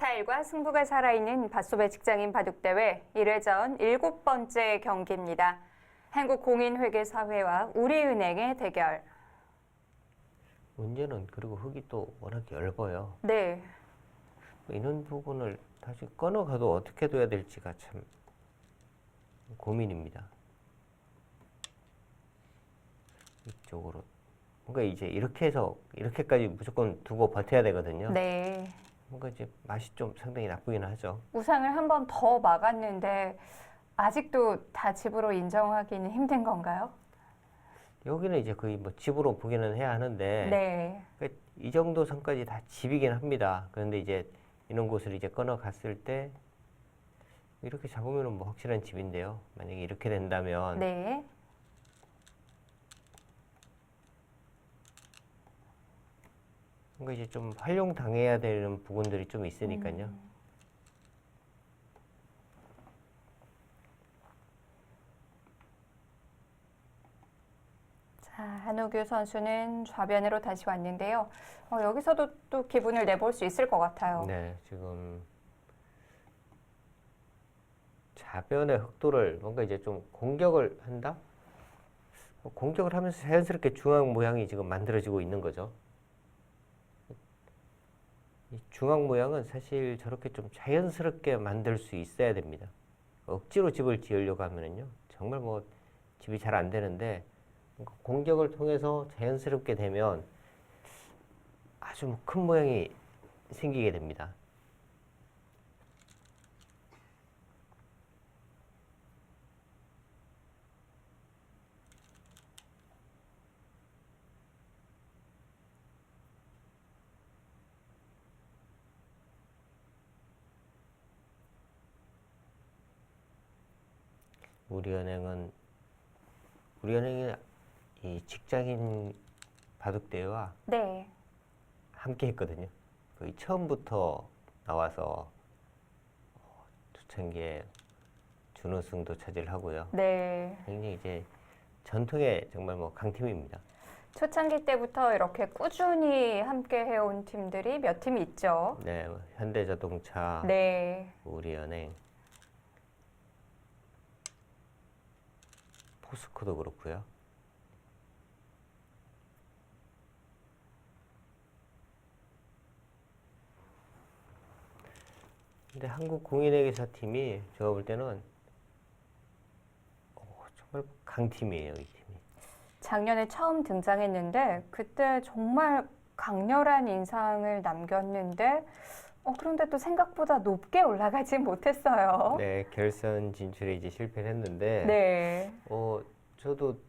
스타일과 승부가 살아있는 밧소배 직장인 바둑대회 1회전 7번째 경기입니다. 한국공인회계사회와 우리은행의 대결. 문제는 그리고 흙이 또 워낙 얇아요. 네. 이런 부분을 다시 끊어가도 어떻게 둬야 될지가 참 고민입니다. 이쪽으로. 뭔가 이제 이렇게 해서 이렇게까지 무조건 두고 버텨야 되거든요. 네. 뭔가 이제 맛이 좀 상당히 나쁘긴 하죠. 우상을 한 번 더 막았는데 아직도 다 집으로 인정하기는 힘든 건가요? 여기는 이제 거의 뭐 집으로 보기는 해야 하는데 네. 그러니까 이 정도 선까지 다 집이긴 합니다. 그런데 이제 이런 곳을 이제 끊어갔을 때 이렇게 잡으면 뭐 확실한 집인데요. 만약에 이렇게 된다면 네. 뭔가 이제 좀 활용당해야 되는 부분들이 좀 있으니까요. 자, 한우규 선수는 좌변으로 다시 왔는데요. 여기서도 또 기분을 내볼 수 있을 것 같아요. 네, 지금 좌변의 흑도를 뭔가 이제 좀 공격을 한다? 공격을 하면서 자연스럽게 중앙 모양이 지금 만들어지고 있는 거죠. 이 중앙 모양은 사실 저렇게 좀 자연스럽게 만들 수 있어야 됩니다. 억지로 집을 지으려고 하면은요, 정말 뭐 집이 잘 안 되는데 공격을 통해서 자연스럽게 되면 아주 큰 모양이 생기게 됩니다. 우리은행이 이 직장인 바둑대회와 네. 함께 했거든요. 거의 처음부터 나와서 초창기에 준우승도 차지하고요. 네. 굉장히 이제 전통의 정말 뭐 강팀입니다. 초창기 때부터 이렇게 꾸준히 함께 해온 팀들이 몇 팀 있죠. 네, 현대자동차, 네. 우리은행, 포스코도 그렇고요. 근데 한국공인회계사팀이 제가 볼 때는 정말 강팀이에요, 이 팀이. 작년에 처음 등장했는데 그때 정말 강렬한 인상을 남겼는데 그런데 또 생각보다 높게 올라가진 못했어요. 네, 결선 진출에 이제 실패를 했는데, 네. 저도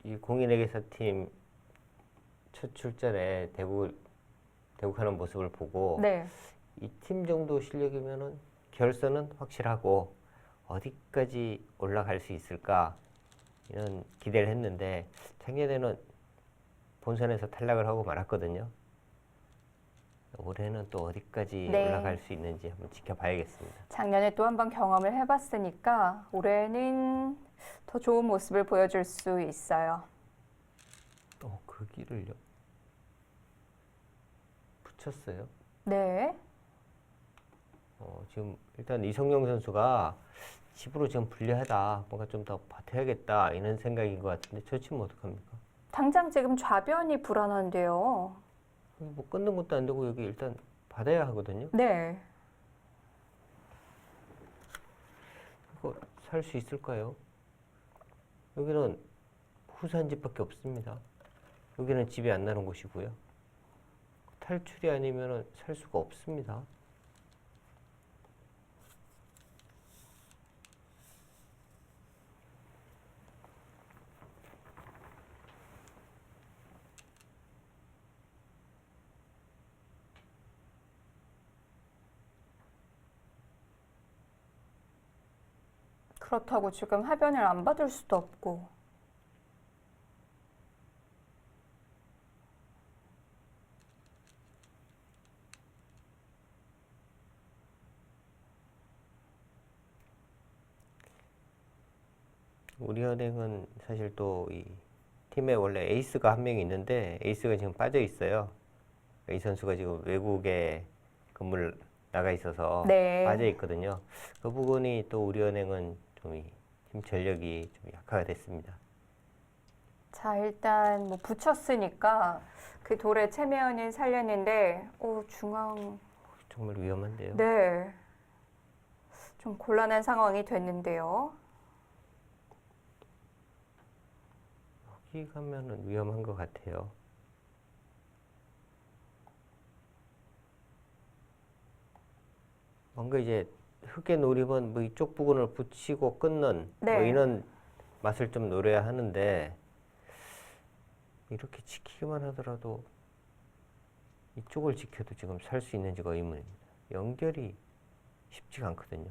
이 공인회계사팀 첫 출전에 대구 하는 모습을 보고, 네. 이 팀 정도 실력이면은 결선은 확실하고 어디까지 올라갈 수 있을까 이런 기대를 했는데 작년에는 본선에서 탈락을 하고 말았거든요. 올해는 또 어디까지 네. 올라갈 수 있는지 한번 지켜봐야겠습니다. 작년에 또 한 번 경험을 해봤으니까 올해는 더 좋은 모습을 보여줄 수 있어요. 그 길을요? 붙였어요. 네. 지금 일단 이성용 선수가 집으로 지금 불리하다, 뭔가 좀 더 버텨야겠다 이런 생각인 것 같은데 저 치면 어떡합니까? 당장 지금 좌변이 불안한데요. 뭐 끊는 것도 안 되고 여기 일단 받아야 하거든요. 네. 이거 살 수 있을까요? 여기는 후산 집밖에 없습니다. 여기는 집이 안 나는 곳이고요. 탈출이 아니면 살 수가 없습니다. 그렇다고 지금 하변을 안 받을 수도 없고. 우리은행은 사실 또 이 팀에 원래 에이스가 한 명이 있는데 에이스가 지금 빠져 있어요. 이 선수가 지금 외국에 근무를 나가 있어서 네. 빠져 있거든요. 그 부분이 또 우리은행은 좀 힘 전력이 좀 약화가 됐습니다. 자, 일단 뭐 붙였으니까 그 돌에 체면은 살렸는데, 중앙, 정말 위험한데요. 네. 좀 곤란한 상황이 됐는데요. 여기 가면은 위험한 것 같아요. 뭔가 이제 흙의 노림은 뭐 이쪽 부분을 붙이고 끊는 뭐 네. 이런 맛을 좀 노려야 하는데 이렇게 지키기만 하더라도 이쪽을 지켜도 지금 살 수 있는지가 의문입니다. 연결이 쉽지가 않거든요.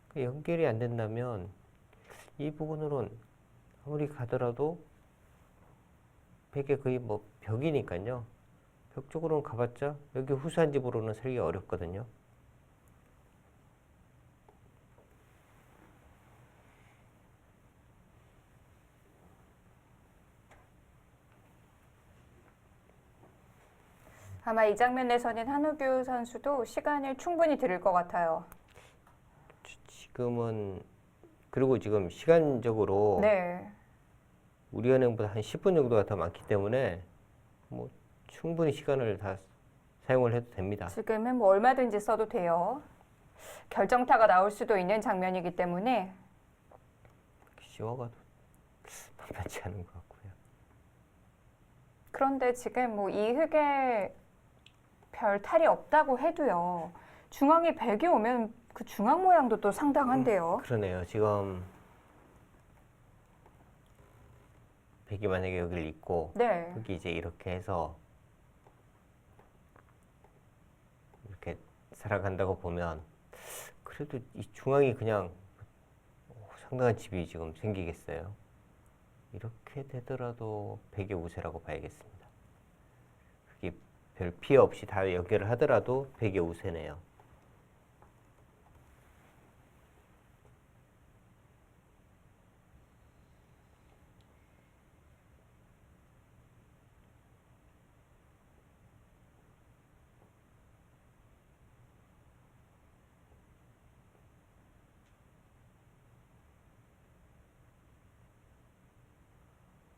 그 연결이 안 된다면 이 부분으로는 아무리 가더라도 벽에 거의 뭐 벽이니까요. 벽 쪽으로는 가봤자 여기 후수한 집으로는 살기 어렵거든요. 아마 이 장면에서는 한우규 선수도 시간을 충분히 들을 것 같아요. 지금은 그리고 지금 시간적으로 네. 우리은행보다 한 10분 정도가 더 많기 때문에 뭐 충분히 시간을 다 사용을 해도 됩니다. 지금은 뭐 얼마든지 써도 돼요. 결정타가 나올 수도 있는 장면이기 때문에 씌워가도 만만치 않은 것 같고요. 그런데 지금 뭐 이 흙에 별 탈이 없다고 해도요. 중앙에 백이 오면 그 중앙 모양도 또 상당한데요. 그러네요. 지금 백이 만약에 여기를 있고 네. 여기 이제 이렇게 해서 이렇게 살아간다고 보면 그래도 이 중앙이 그냥 상당한 집이 지금 생기겠어요. 이렇게 되더라도 백의 우세라고 봐야겠습니다. 그게 별 피해 없이 다 연결을 하더라도 백의 우세네요.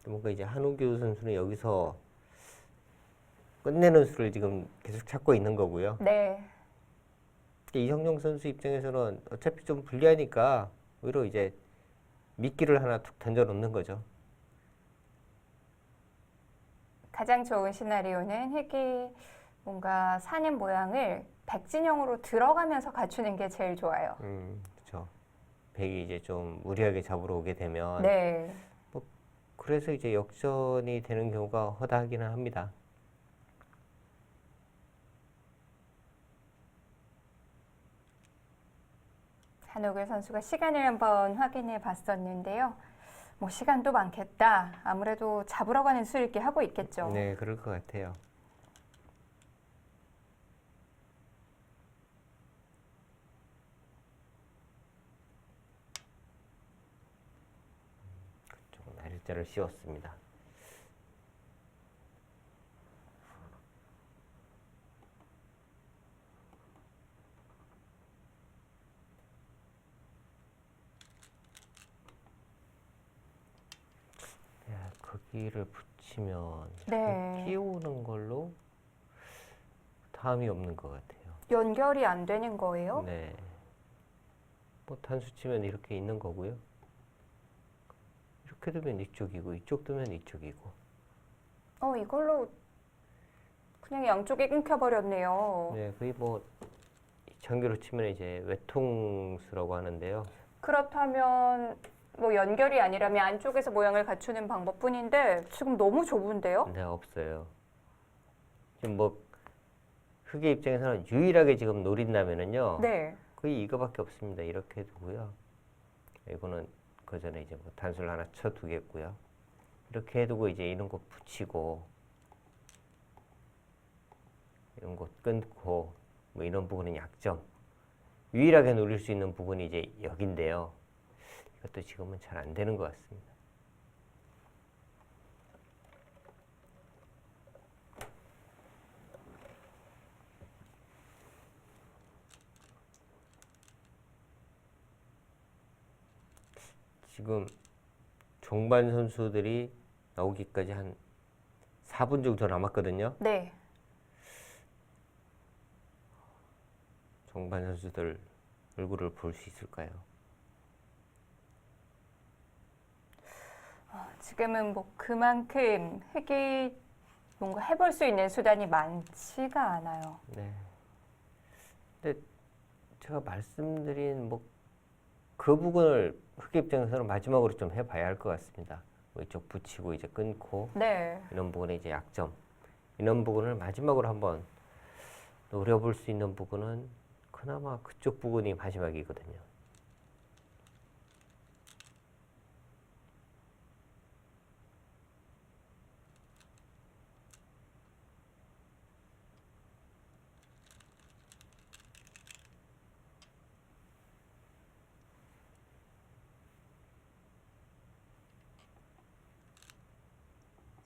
뭔가 이제 한우규 선수는 여기서 끝내는 수를 지금 계속 찾고 있는 거고요. 네. 이성용 선수 입장에서는 어차피 좀 불리하니까 오히려 이제 미끼를 하나 툭 던져 놓는 거죠. 가장 좋은 시나리오는 흙이 뭔가 사는 모양을 백진영으로 들어가면서 갖추는 게 제일 좋아요. 그렇죠. 백이 이제 좀 무리하게 잡으러 오게 되면 네. 그래서 이제 역전이 되는 경우가 허다하기는 합니다. 한우규 선수가 시간을 한번 확인해 봤었는데요. 뭐 시간도 많겠다. 아무래도 잡으러 가는 수있게 하고 있겠죠. 네, 그럴 것 같아요. 조금 날짜를 씌웠습니다. 거기를 붙이면 네. 끼우는 걸로 다음이 없는 것 같아요. 연결이 안 되는 거예요? 네. 뭐 단수 치면 이렇게 있는 거고요. 이렇게 두면 이쪽이고 이쪽 두면 이쪽이고. 이걸로 그냥 양쪽이 끊겨버렸네요. 네, 거의 뭐 전기로 치면 이제 외통수라고 하는데요. 그렇다면 뭐 연결이 아니라면 안쪽에서 모양을 갖추는 방법뿐인데 지금 너무 좁은데요? 네, 없어요. 지금 뭐 흑의 입장에서는 유일하게 지금 노린다면은요. 네. 거의 이거밖에 없습니다. 이렇게 두고요. 이거는 그 전에 이제 뭐 단수를 하나 쳐 두겠고요. 이렇게 해두고 이제 이런 거 붙이고 이런 거 끊고 뭐 이런 부분은 약점. 유일하게 노릴 수 있는 부분이 이제 여기인데요. 이것도 지금은 잘 안 되는 것 같습니다. 지금 종반 선수들이 나오기까지 한 4분 정도 남았거든요. 네. 종반 선수들 얼굴을 볼 수 있을까요? 지금은 뭐 그만큼 흙이 뭔가 해볼 수 있는 수단이 많지가 않아요. 네. 근데 제가 말씀드린 뭐 그 부분을 흑 입장에서는 마지막으로 좀 해봐야 할 것 같습니다. 뭐 이쪽 붙이고 이제 끊고 네. 이런 부분의 이제 약점, 이런 부분을 마지막으로 한번 노려볼 수 있는 부분은 그나마 그쪽 부분이 마지막이거든요.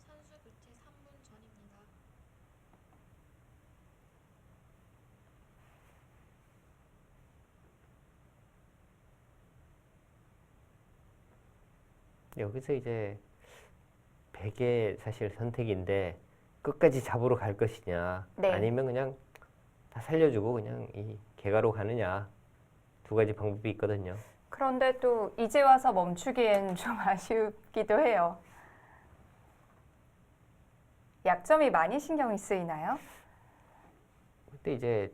선수 교체 3분 전입니다. 여기서 이제 베개 사실 선택인데 끝까지 잡으러 갈 것이냐, 네. 아니면 그냥 다 살려주고 그냥 이 개가로 가느냐, 두 가지 방법이 있거든요. 그런데 또 이제 와서 멈추기엔 좀 아쉽기도 해요. 약점이 많이 신경이 쓰이나요? 그때 이제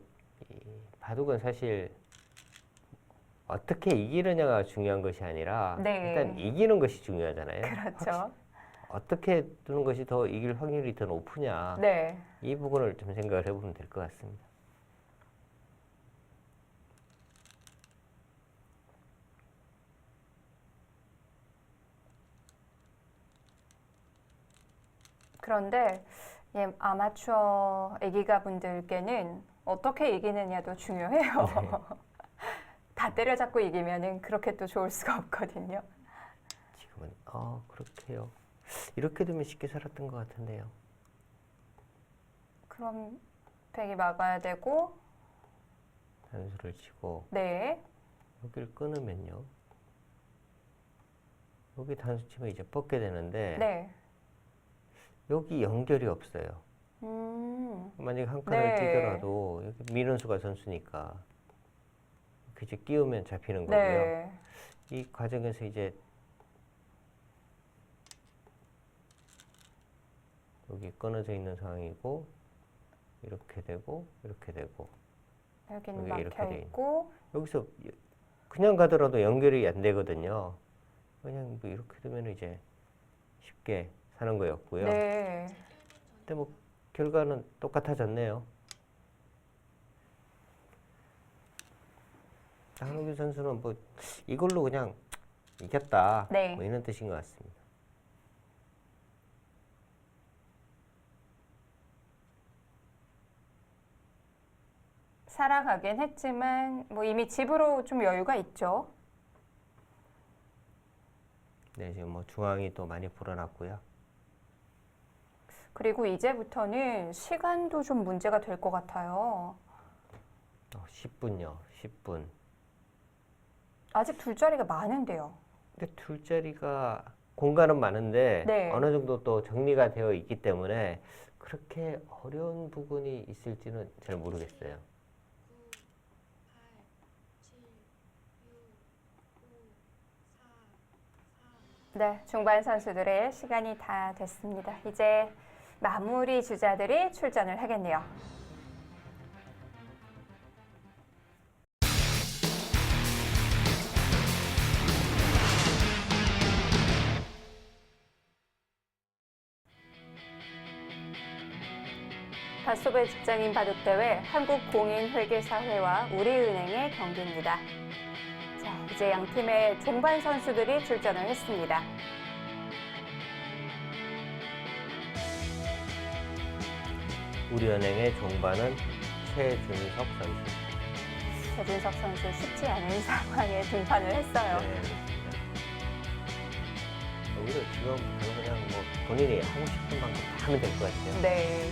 이 바둑은 사실 어떻게 이기느냐가 중요한 것이 아니라 네. 일단 이기는 것이 중요하잖아요. 그렇죠. 어떻게 두는 것이 더 이길 확률이 더 높으냐, 네. 이 부분을 좀 생각을 해보면 될 것 같습니다. 그런데 예, 아마추어 애기가 분들께는 어떻게 이기느냐도 중요해요. 네. 다 때려잡고 이기면은 그렇게 또 좋을 수가 없거든요. 지금은 그렇게요. 이렇게 되면 쉽게 살았던 것 같은데요. 그럼 백이 막아야 되고, 단수를 치고 네, 여기를 끊으면요. 여기 단수 치면 이제 뻗게 되는데 네, 여기 연결이 없어요. 만약에 한 칸을 네. 뛰더라도 여기 민원수가 선수니까 그저 끼우면 잡히는 거고요. 네, 이 과정에서 이제 여기 끊어져 있는 상황이고 이렇게 되고 이렇게 되고 여기는 여기 이렇게 막혀 돼 있는. 있고, 여기서 그냥 가더라도 연결이 안 되거든요. 그냥 뭐 이렇게 되면 이제 쉽게 사는 거였고요. 네, 근데 뭐 결과는 똑같아졌네요. 한우기 선수는 뭐 이걸로 그냥 이겼다, 네. 뭐 이런 뜻인 것 같습니다. 살아가긴 했지만 뭐 이미 집으로 좀 여유가 있죠. 네, 지금 뭐 중앙이 또 많이 불어났고요. 그리고 이제부터는 시간도 좀 문제가 될 것 같아요. 10분요, 10분. 아직 둘 자리가 많은데요. 근데 둘 자리가 공간은 많은데 네. 어느 정도 또 정리가 되어 있기 때문에 그렇게 어려운 부분이 있을지는 잘 모르겠어요. 9, 8, 7, 6, 5, 4, 3. 네, 중반 선수들의 시간이 다 됐습니다. 이제 마무리 주자들이 출전을 하겠네요. 닷소배 직장인 바둑대회 한국공인회계사회와 우리은행의 경기입니다. 자, 이제 양 팀의 종반 선수들이 출전을 했습니다. 우리은행의 종반은 최준석 선수. 최준석 선수 쉽지 않은 상황에 등판을 했어요. 네, 그렇습니다. 오히려 지금부터는 그냥 뭐 본인이 하고 싶은 만큼 다 하면 될 것 같아요. 네.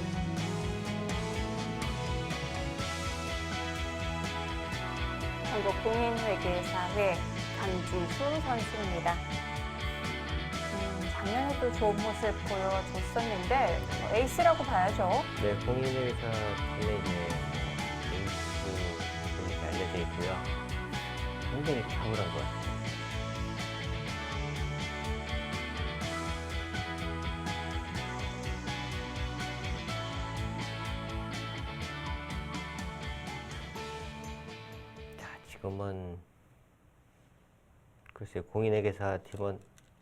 한국공인회계사회 강지수 선수입니다. 작년에도 좋은 모습 보여줬었는데 에이스라고 봐야죠. 네, 공인회사 팀의 이제 에이스 이렇게 알려져 있고요. 굉장히 탁월한 것 같아요. 자, 지금은 글쎄요, 공인회계사 팀은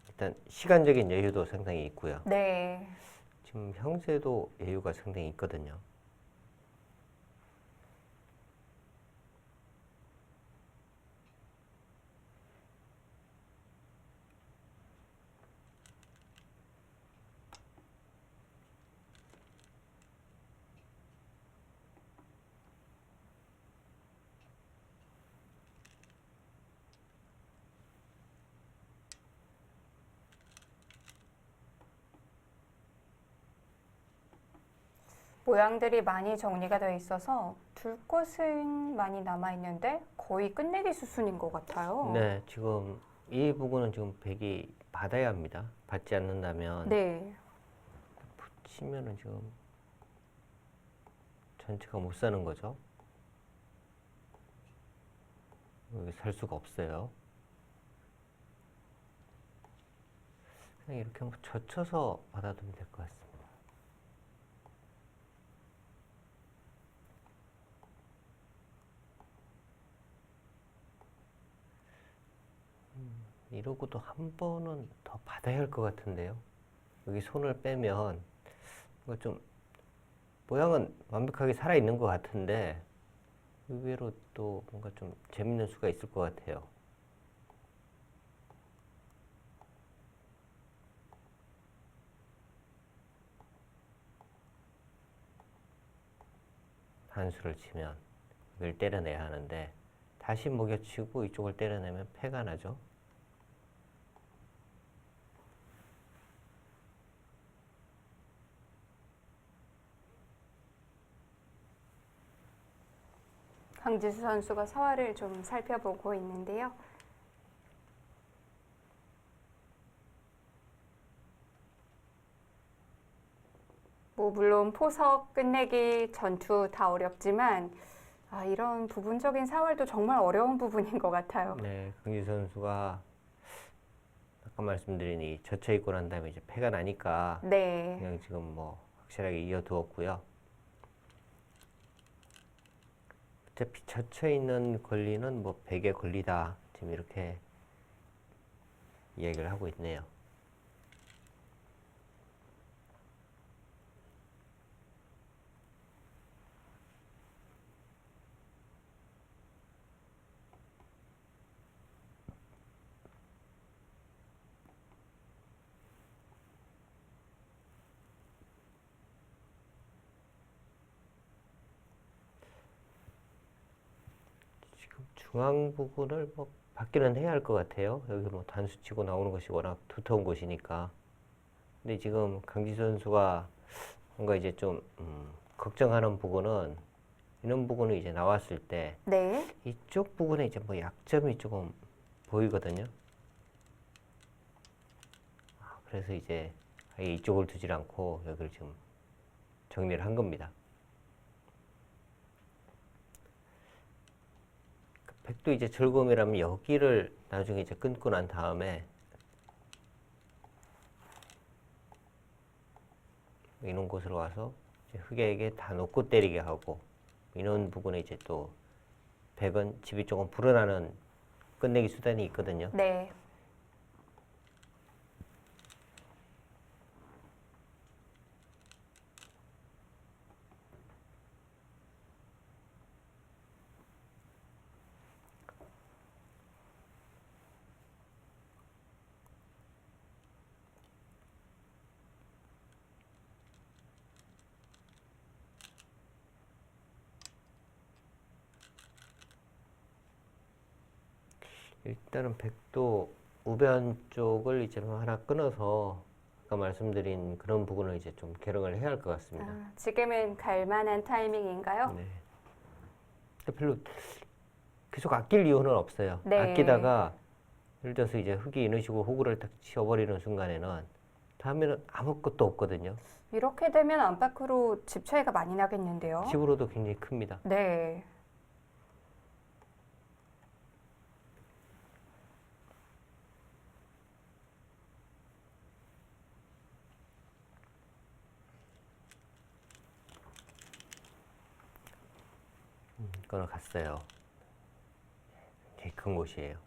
일단 시간적인 여유도 상당히 있고요. 네. 지금 형세도 여유가 상당히 있거든요. 모양들이 많이 정리가 되어 있어서 둘 것은 많이 남아 있는데 거의 끝내기 수순인 것 같아요. 네, 지금 이 부분은 지금 백이 받아야 합니다. 받지 않는다면 네. 붙이면은 지금 전체가 못 사는 거죠. 여기 살 수가 없어요. 그냥 이렇게 한번 젖혀서 받아두면 될 것 같습니다. 이러고도 한 번은 더 받아야 할 것 같은데요. 여기 손을 빼면 뭔가 좀 모양은 완벽하게 살아있는 것 같은데 의외로 또 뭔가 좀 재밌는 수가 있을 것 같아요. 한수를 치면 이걸 때려내야 하는데 다시 먹여치고 이쪽을 때려내면 패가 나죠. 강지수 선수가 서화를 좀 살펴보고 있는데요. 뭐 물론 포석, 끝내기, 전투 다 어렵지만 이런 부분적인 사활도 정말 어려운 부분인 것 같아요. 네, 강지 선수가 아까 말씀드린 이 젖혀 있고 난 다음에 이제 패가 나니까 네. 그냥 지금 뭐 확실하게 이어두었고요. 어차피 젖혀 있는 권리는 뭐 100의 권리다. 지금 이렇게 이야기를 하고 있네요. 지금 중앙 부분을 뭐 받기는 해야 할 것 같아요. 여기 뭐 단수 치고 나오는 것이 워낙 두터운 곳이니까. 근데 지금 강지 선수가 뭔가 이제 좀 걱정하는 부분은 이런 부분이 이제 나왔을 때 네. 이쪽 부분에 이제 뭐 약점이 조금 보이거든요. 그래서 이제 아예 이쪽을 두질 않고 여기를 지금 정리를 한 겁니다. 백도 이제 즐거움이라면 여기를 나중에 이제 끊고 난 다음에 이런 곳으로 와서 이제 흑에게 다 놓고 때리게 하고 이런 부분에 이제 또 백은 집이 조금 불어나는 끝내기 수단이 있거든요. 네. 일단은 백도 우변 쪽을 이제 하나 끊어서 아까 말씀드린 그런 부분을 이제 좀 개량을 해야 할 것 같습니다. 지금은 갈 만한 타이밍인가요? 네. 근데 별로 계속 아낄 이유는 없어요. 네. 아끼다가 예를 들어서 이제 흙이 이런 식으로 호구를 딱 치워버리는 순간에는 다음에는 아무것도 없거든요. 이렇게 되면 안팎으로 집 차이가 많이 나겠는데요. 집으로도 굉장히 큽니다. 네. 끊어갔어요. 되게 큰 곳이에요.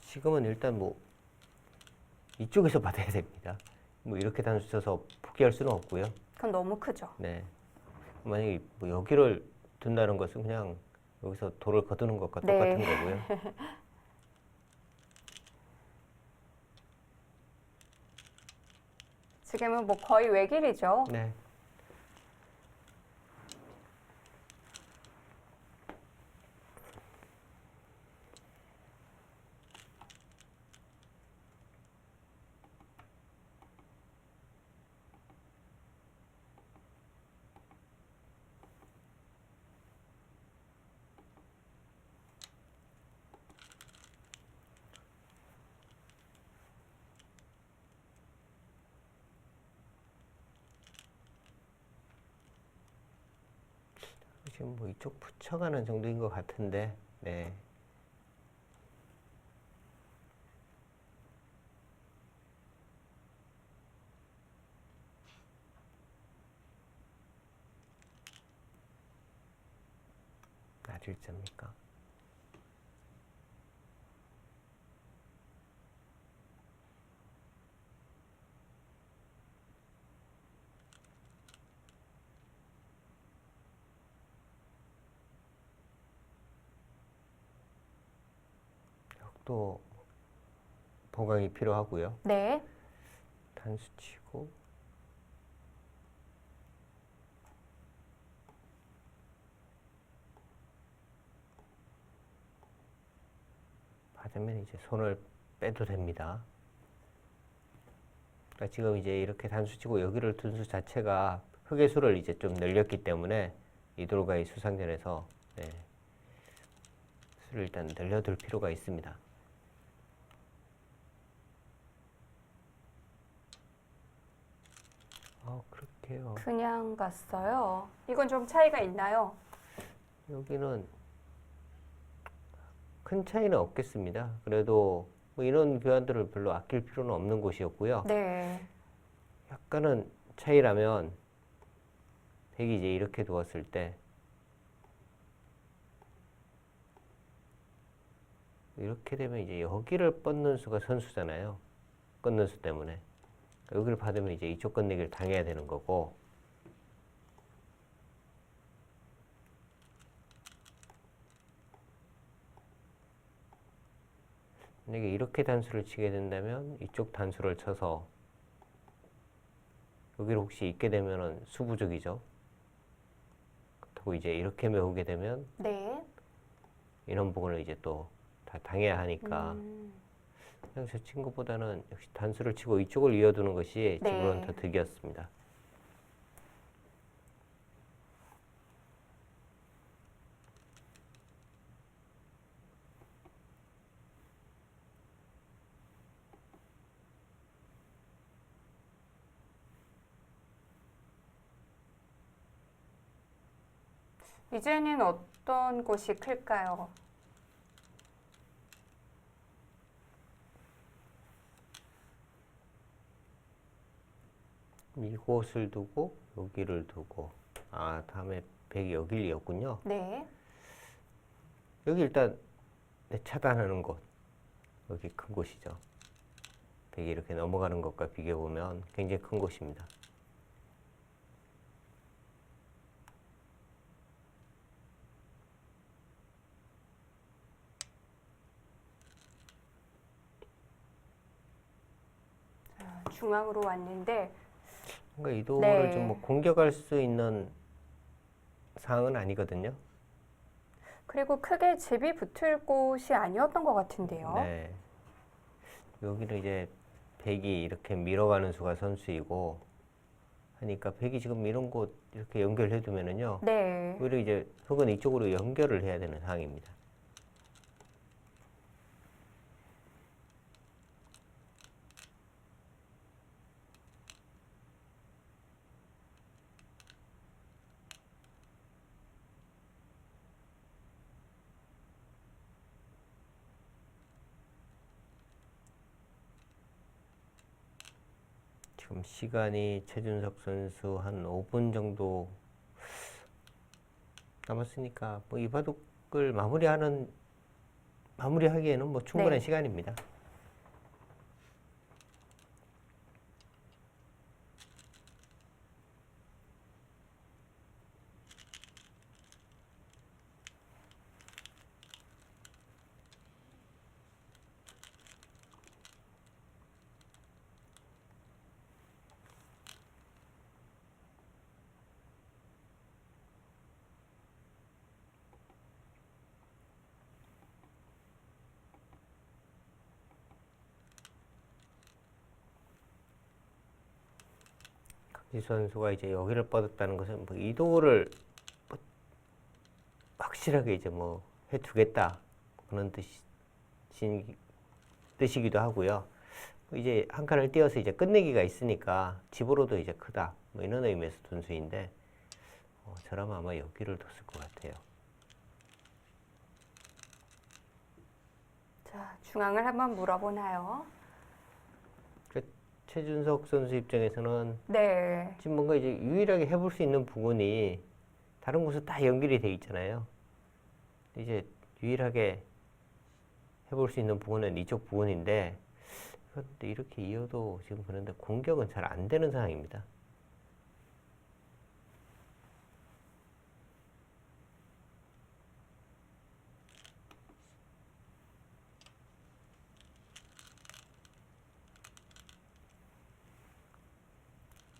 지금은 일단 뭐 이쪽에서 받아야 됩니다. 뭐 이렇게 단수 쳐서 포기할 수는 없고요. 그건 너무 크죠. 네. 만약에 뭐 여기를 둔다는 것은 그냥 여기서 돌을 거두는 것과 네. 똑같은 거고요. 지금은 뭐 거의 외길이죠. 네. 지금 뭐 이쪽 붙여가는 정도인 것 같은데, 네. 놔줄자입니까? 또 보강이 필요하고요. 네. 단수 치고 받으면 이제 손을 빼도 됩니다. 그러니까 지금 이제 이렇게 단수 치고 여기를 둔 수 자체가 흙의 수를 이제 좀 늘렸기 때문에 이 돌과의 수상전에서 네, 수를 일단 늘려둘 필요가 있습니다. 그렇게요. 그냥 갔어요. 이건 좀 차이가 있나요? 여기는 큰 차이는 없겠습니다. 그래도 뭐 이런 교환들을 별로 아낄 필요는 없는 곳이었고요. 네. 약간은 차이라면 백이 이제 이렇게 두었을 때 이렇게 되면 이제 여기를 뻗는 수가 선수잖아요. 끊는 수 때문에. 여기를 받으면 이제 이쪽 끝내기를 당해야 되는 거고, 만약에 이렇게 단수를 치게 된다면 이쪽 단수를 쳐서 여기를 혹시 있게 되면은 수부족이죠. 그렇다고 이제 이렇게 메우게 되면 네. 이런 부분을 이제 또 다 당해야 하니까 음. 그냥 저 친구보다는 역시 단수를 치고 이쪽을 이어두는 것이 네. 집으로는 더 득이었습니다. 이제는 어떤 곳이 클까요? 이곳을 두고 여기를 두고 다음에 백이 여기였군요. 네. 여기 일단 차단하는 곳 여기 큰 곳이죠. 백이 이렇게 넘어가는 것과 비교해 보면 굉장히 큰 곳입니다. 중앙으로 왔는데 그러니까 이 도를 네. 좀 뭐 공격할 수 있는 상황은 아니거든요. 그리고 크게 집이 붙을 곳이 아니었던 것 같은데요. 네. 여기는 이제 백이 이렇게 밀어가는 수가 선수이고 하니까 백이 지금 이런 곳 이렇게 연결해 두면은요. 네. 오히려 이제 흑은 이쪽으로 연결을 해야 되는 상황입니다. 지금 시간이 최준석 선수 한 5분 정도 남았으니까 뭐 이 바둑을 마무리하기에는 뭐 충분한 네. 시간입니다. 이 선수가 이제 여기를 뻗었다는 것은 뭐 이도를 뭐 확실하게 이제 뭐 해주겠다 그런 뜻이기도 하고요. 이제 한 칸을 띄어서 이제 끝내기가 있으니까 집으로도 이제 크다 뭐 이런 의미에서 둔수인데 저라면 아마 여기를 뒀을 것 같아요. 자, 중앙을 한번 물어보나요? 최준석 선수 입장에서는 네. 지금 뭔가 이제 유일하게 해볼 수 있는 부분이 다른 곳에 다 연결이 돼 있잖아요. 이제 유일하게 해볼 수 있는 부분은 이쪽 부분인데 이렇게 이어도 지금 그런데 공격은 잘 안 되는 상황입니다.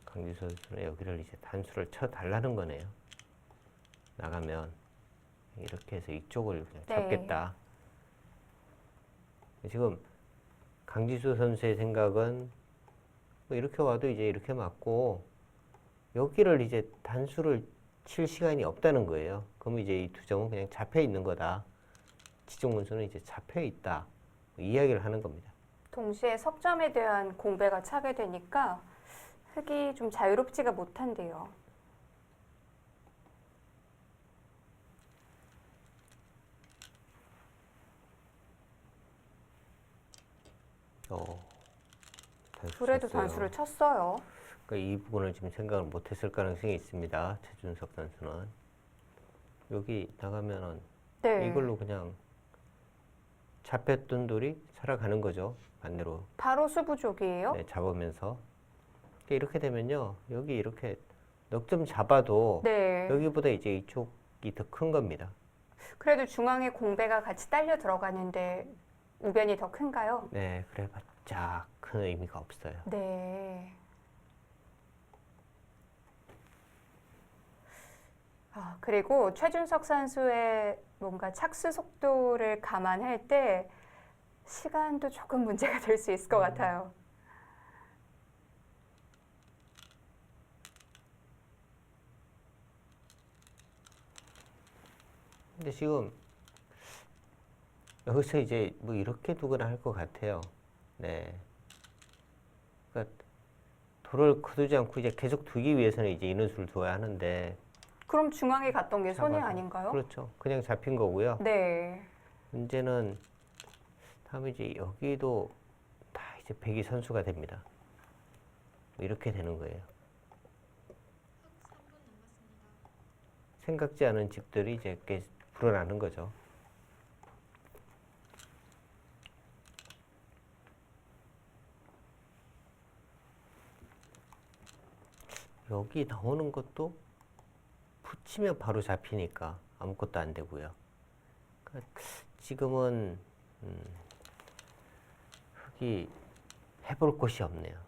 강지 선수는 여기를 이제 단수를 쳐 달라는 거네요. 나가면 이렇게 해서 이쪽을 그냥 네. 잡겠다. 지금 강지수 선수의 생각은 뭐 이렇게 와도 이제 이렇게 맞고 여기를 이제 단수를 칠 시간이 없다는 거예요. 그럼 이제 이 두 점은 그냥 잡혀 있는 거다. 지종문수는 이제 잡혀 있다. 뭐 이야기를 하는 겁니다. 동시에 석점에 대한 공배가 차게 되니까 흑이 좀 자유롭지가 못한데요. 단수 그래도 쳤어요. 단수를 쳤어요. 그러니까 이 부분을 지금 생각을 못했을 가능성이 있습니다. 최준석 선수는 여기 나가면은 네. 이걸로 그냥 잡혔던 돌이 살아가는 거죠. 반대로 바로 수부족이에요. 네, 잡으면서 이렇게 되면요. 여기 이렇게 넉 점 잡아도 네. 여기보다 이제 이쪽이 더 큰 겁니다. 그래도 중앙에 공배가 같이 딸려 들어가는데 우변이 더 큰가요? 네, 그래봤자 큰 의미가 없어요. 네. 그리고 최준석 선수의 뭔가 착수 속도를 감안할 때 시간도 조금 문제가 될 수 있을 것 같아요. 근데 지금 여기서 이제 뭐 이렇게 두거나 할 것 같아요. 네. 그러니까 돌을 거두지 않고 이제 계속 두기 위해서는 이제 인원수를 둬야 하는데 그럼 중앙에 갔던 게 손해 잡아서. 아닌가요? 그렇죠. 그냥 잡힌 거고요. 네. 문제는 다음에 이제 여기도 다 이제 백이 선수가 됩니다. 뭐 이렇게 되는 거예요. 흑 3분 남았습니다. 생각지 않은 집들이 이제 이렇게 불어나는 거죠. 여기 나오는 것도 붙이면 바로 잡히니까 아무것도 안 되고요. 그러니까 지금은 흑이 해볼 곳이 없네요.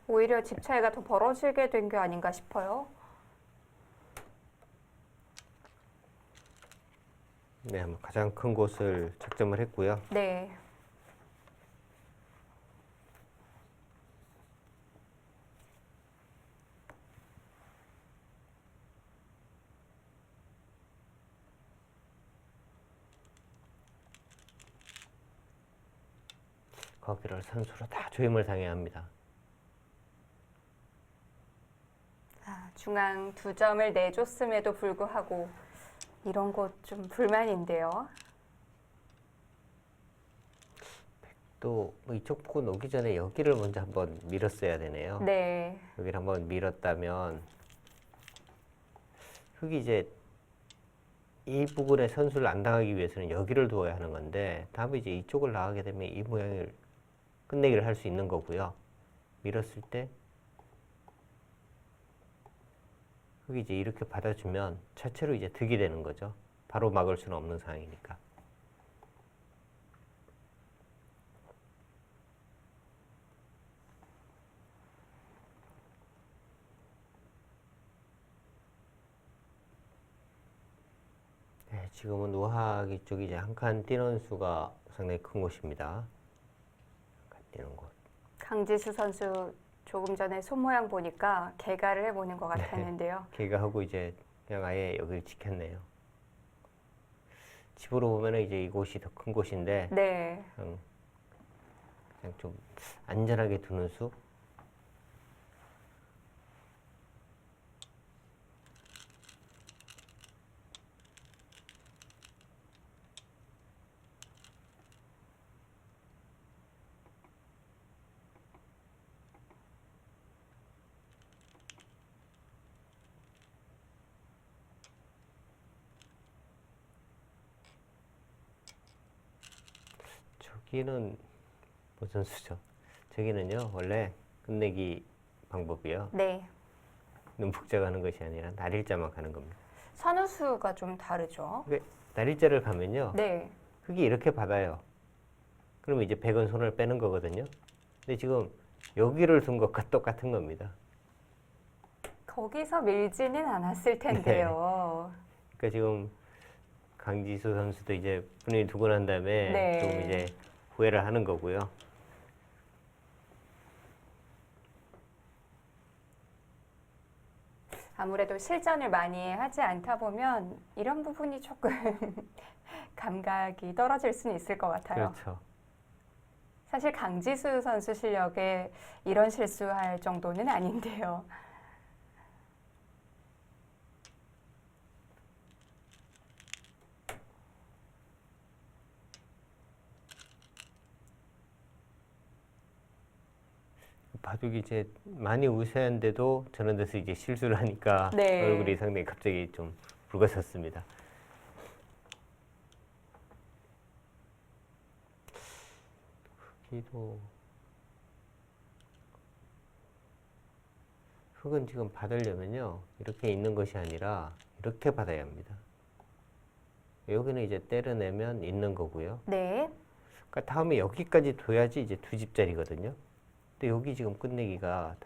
오히려 집 차이가 더 벌어지게 된 게 아닌가 싶어요. 네, 한번 가장 큰 곳을 착점을 했고요. 네. 거기를 선수로 다 조임을 당해야 합니다. 중앙 2점을 내줬음에도 불구하고 이런 곳 좀 불만인데요. 또뭐 이쪽 부근 오기 전에 여기를 먼저 한번 밀었어야 되네요. 네. 여기를 한번 밀었다면 흙이 이제 이 부분에 선수를 안 당하기 위해서는 여기를 두어야 하는 건데 다음에 이제 이쪽을 나가게 되면 이 모양을 끝내기를 할 수 있는 거고요. 밀었을 때 흙이 이제 이렇게 받아주면 차체로 이제 득이 되는 거죠. 바로 막을 수는 없는 상황이니까. 네, 지금은 우하악 이쪽이 이제 한 칸 뛰는 수가 상당히 큰 곳입니다. 한 칸 뛰는 곳. 강지수 선수 조금 전에 손 모양 보니까 개가를 해보는 것 같았는데요. 걔가 하고 이제 그냥 아예 여기를 지켰네요. 집으로 보면은 이제 이곳이 더 큰 곳인데 네. 그냥 좀 안전하게 두는 수. 저기는 무슨 수죠? 저기는요 원래 끝내기 방법이요. 네. 눈북자 가는 것이 아니라 날일자만 가는 겁니다. 선우수가 좀 다르죠. 날일자를 가면요 네. 흙이 이렇게 받아요. 그러면 이제 백은 손을 빼는 거거든요. 근데 지금 여기를 둔 것과 똑같은 겁니다. 거기서 밀지는 않았을 텐데요. 그러니까 지금 강지수 선수도 이제 분위기 두고 난 다음에 네. 좀 이제 후회를 하는 거고요. 아무래도 실전을 많이 하지 않다 보면 이런 부분이 조금 감각이 떨어질 수는 있을 것 같아요. 그렇죠. 사실 강지수 선수 실력에 이런 실수할 정도는 아닌데요. 바둑이 이제 많이 우세한데도 저런 데서 이제 실수를 하니까 네. 얼굴이 상당히 갑자기 좀 붉어졌습니다. 여기도 흙은 지금 받으려면요 이렇게 있는 것이 아니라 이렇게 받아야 합니다. 여기는 이제 때려내면 있는 거고요. 네. 그러니까 다음에 여기까지 둬야지 이제 두 집짜리거든요. 근데 여기 지금 끝내기가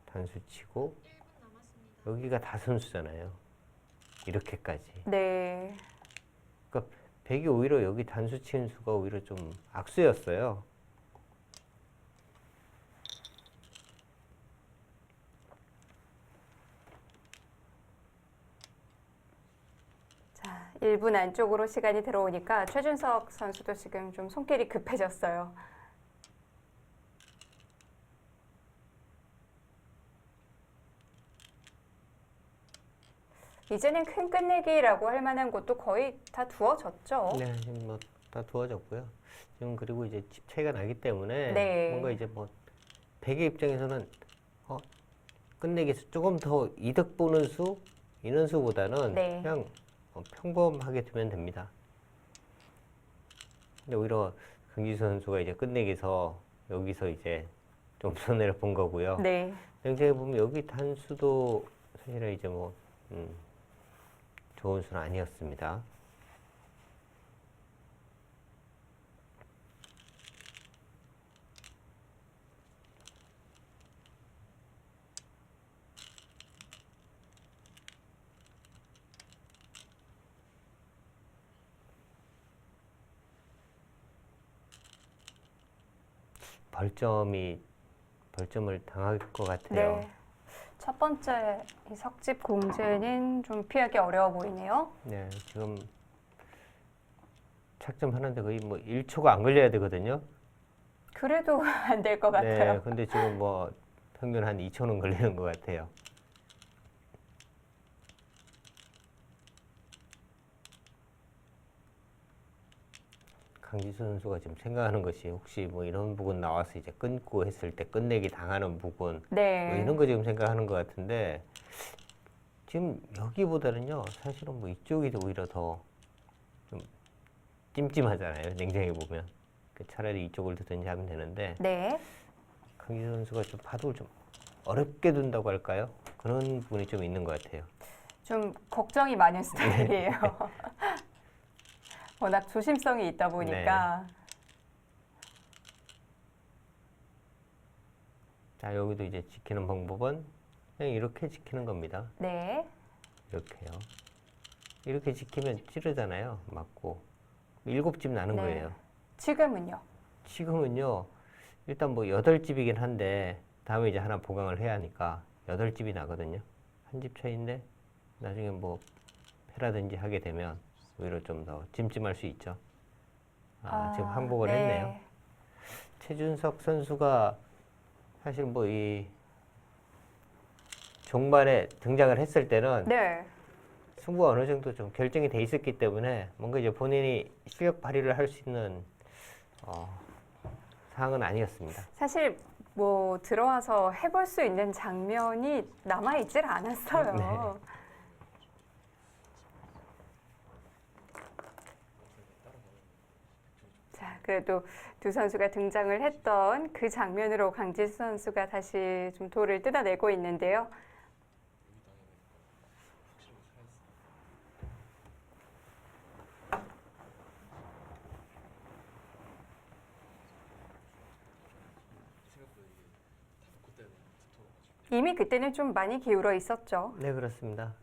단수치고 1분 남았습니다. 여기가 다순수잖아요. 이렇게까지. 네. 그러니까 백이 오히려 여기 단수 치는 수가 오히려 좀 악수였어요. 자, 1분 안쪽으로 시간이 들어오니까 최준석 선수도 지금 좀 손길이 급해졌어요. 이제는 큰 끝내기라고 할 만한 곳도 거의 다 두어졌죠. 네, 지금 뭐 다 두어졌고요. 지금 그리고 이제 집 차이가 나기 때문에 네. 뭔가 이제 뭐 백의 입장에서는 끝내기에서 조금 더 이득 보는 수, 이는 수보다는 네. 그냥 평범하게 두면 됩니다. 근데 오히려 강지수 선수가 이제 끝내기에서 여기서 이제 좀 손해를 본 거고요. 네. 냉정해 보면 여기 단수도 사실은 이제 뭐 좋은 수는 아니었습니다. 벌점을 당할 것 같아요. 네. 첫 번째 이 석집 공제는 좀 피하기 어려워 보이네요. 네, 지금 착점하는데 거의 뭐 1초가 안 걸려야 되거든요. 그래도 안 될 것 네, 같아요. 근데 지금 뭐 평균 한 2초는 걸리는 것 같아요. 강지수 선수가 지금 생각하는 것이 혹시 뭐 이런 부분 나와서 이제 끊고 했을 때 끝내기 당하는 부분 뭐 네. 이런 거 지금 생각하는 것 같은데 지금 여기보다는요 사실은 뭐 이쪽이 오히려 더 좀 찜찜하잖아요. 냉정히 보면 차라리 이쪽을 두든지 하면 되는데 네. 강지수 선수가 좀 파도를 좀 어렵게 둔다고 할까요? 그런 부분이 좀 있는 것 같아요. 좀 걱정이 많은 스타일이에요. 워낙 조심성이 있다 보니까. 자, 여기도 이제 지키는 방법은 그냥 이렇게 지키는 겁니다. 네. 이렇게요. 이렇게 지키면 찌르잖아요. 맞고. 7집 나는 네. 거예요. 지금은요? 지금은요. 일단 뭐 8집이긴 한데 다음에 이제 하나 보강을 해야 하니까 8집이 나거든요. 한 집 차이인데 나중에 뭐 패라든지 하게 되면 오히려 좀 더 찜찜할 수 있죠. 지금 항복을 네. 했네요. 최준석 선수가 사실 뭐 이 종반에 등장을 했을 때는 네. 승부가 어느 정도 좀 결정이 돼 있었기 때문에 뭔가 이제 본인이 실력 발휘를 할 수 있는 상황은 아니었습니다. 사실 뭐 들어와서 해볼 수 있는 장면이 남아있질 않았어요. 네. 자, 그래도 두 선수가 등장을 했던 그 장면으로 강지수 선수가 다시 좀 돌을 뜯어내고 있는데요. 이미 그때는 좀 많이 기울어 있었죠. 네, 그렇습니다.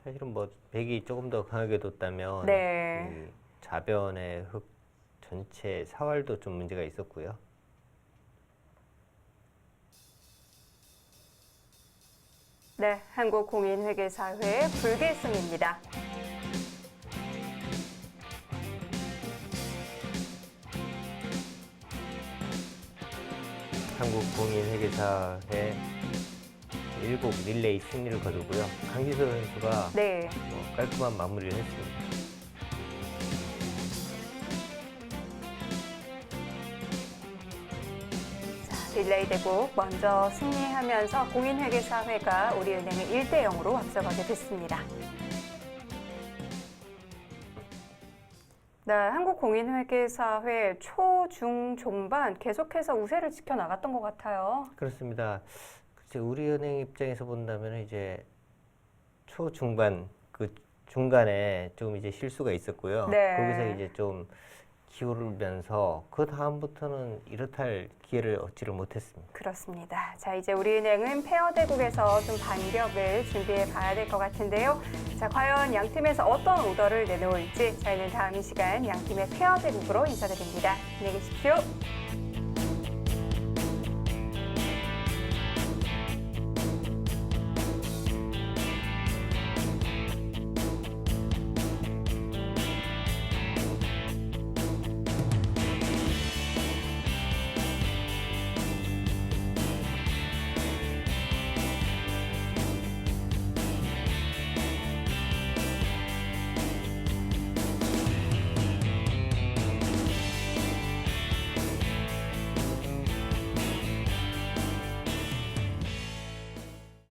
사실은 뭐 백이 조금 더 강하게 뒀다면 네. 이 좌변의 흙 전체 사활도 좀 문제가 있었고요. 네, 한국공인회계사회 불계승입니다. 한국공인회계사의 7 릴레이 승리를 거두고요. 강지수 선수가 네. 깔끔한 마무리를 했습니다. 자, 릴레이 대국 먼저 승리하면서 공인회계사회가 우리은행을 1대 0으로 앞서가게 됐습니다. 네, 한국공인회계사회 초, 중, 종반 계속해서 우세를 지켜나갔던 것 같아요. 그렇습니다. 글쎄, 우리은행 입장에서 본다면 이제 초중반 그 중간에 좀 이제 실수가 있었고요. 네. 거기서 이제 좀 기울면서 그 다음부터는 이렇할 기회를 얻지를 못했습니다. 그렇습니다. 자, 이제 우리은행은 페어 대국에서 좀 반격을 준비해 봐야 될 것 같은데요. 자, 과연 양 팀에서 어떤 오더를 내놓을지 저희는 다음 이 시간 양 팀의 페어 대국으로 인사드립니다. 안녕히 계십시오.